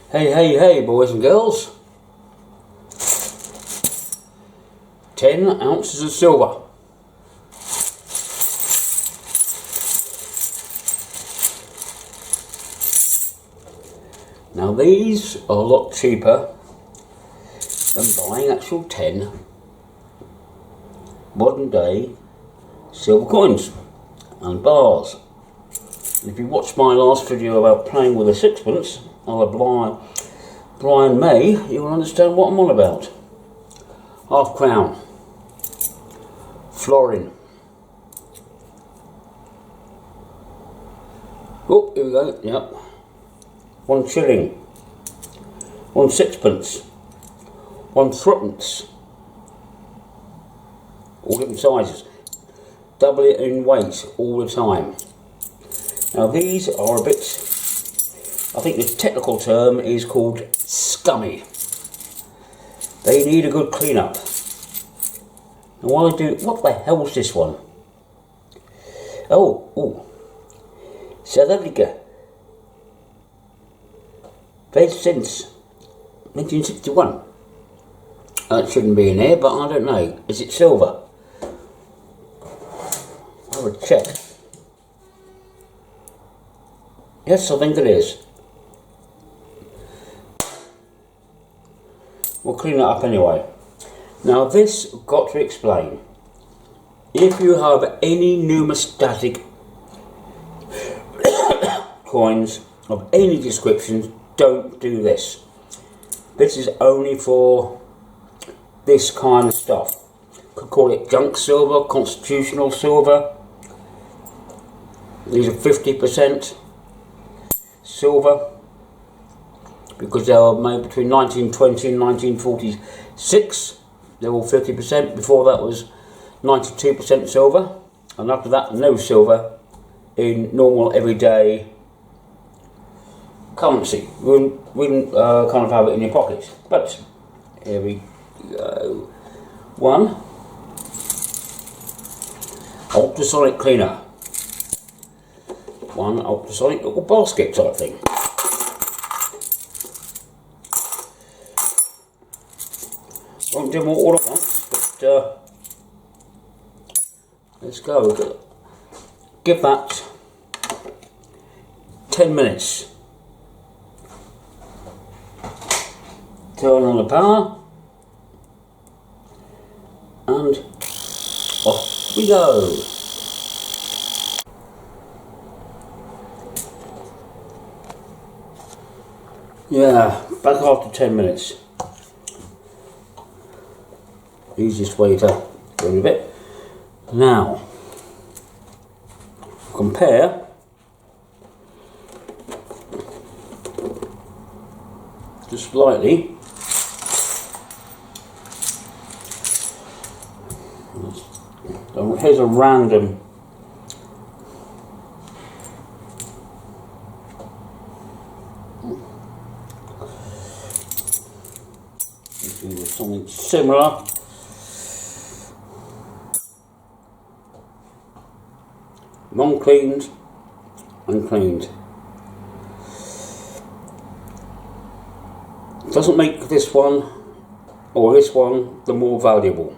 Hey, hey, hey, boys and girls. 10 ounces of silver. Now these are a lot cheaper than buying actual 10 modern day silver coins and bars. And if you watched my last video about playing with a sixpence, Brian May, you will understand what I'm on about. Half crown, florin. Oh, here we go, yep. 1 shilling, 1 sixpence, 1 threepence, all different sizes. Double it in weight all the time. Now these are a bit, I think the technical term is called scummy. They need a good clean up. And while I do, what the hell's this one? Oh, South Africa. Played since 1961. That shouldn't be in here, but I don't know. Is it silver? I would check. Yes, I think it is. We'll clean it up anyway. Now this, got to explain. If you have any numismatic coins of any description, don't do this. This is only for this kind of stuff. Could call it junk silver, constitutional silver. These are 50% silver because they were made between 1920 and 1946. They were all 50%. Before that was 92% silver, and after that no silver in normal everyday currency. You wouldn't kind of have it in your pockets. But here we go. 1 ultrasonic cleaner. 1 ultrasonic little basket type thing. Won't do them all at once, but let's go. Give that 10 minutes. Turn on the power, and off we go. Yeah, back after 10 minutes. Easiest way to get rid of it. Now, compare just slightly. Here's a random something similar. Non-cleaned and cleaned. Doesn't make this one or this one the more valuable.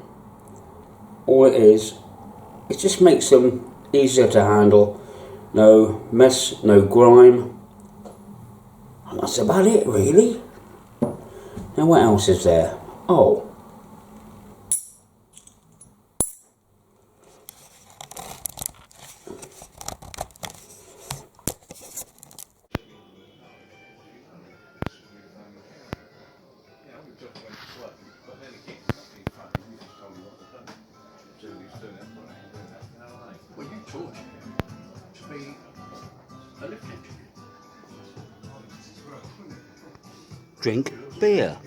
All it is, it just makes them easier to handle. No mess, no grime. And that's about it, really. Now what else is there? Oh. Well, you taught me to be a lift engineer. Drink beer.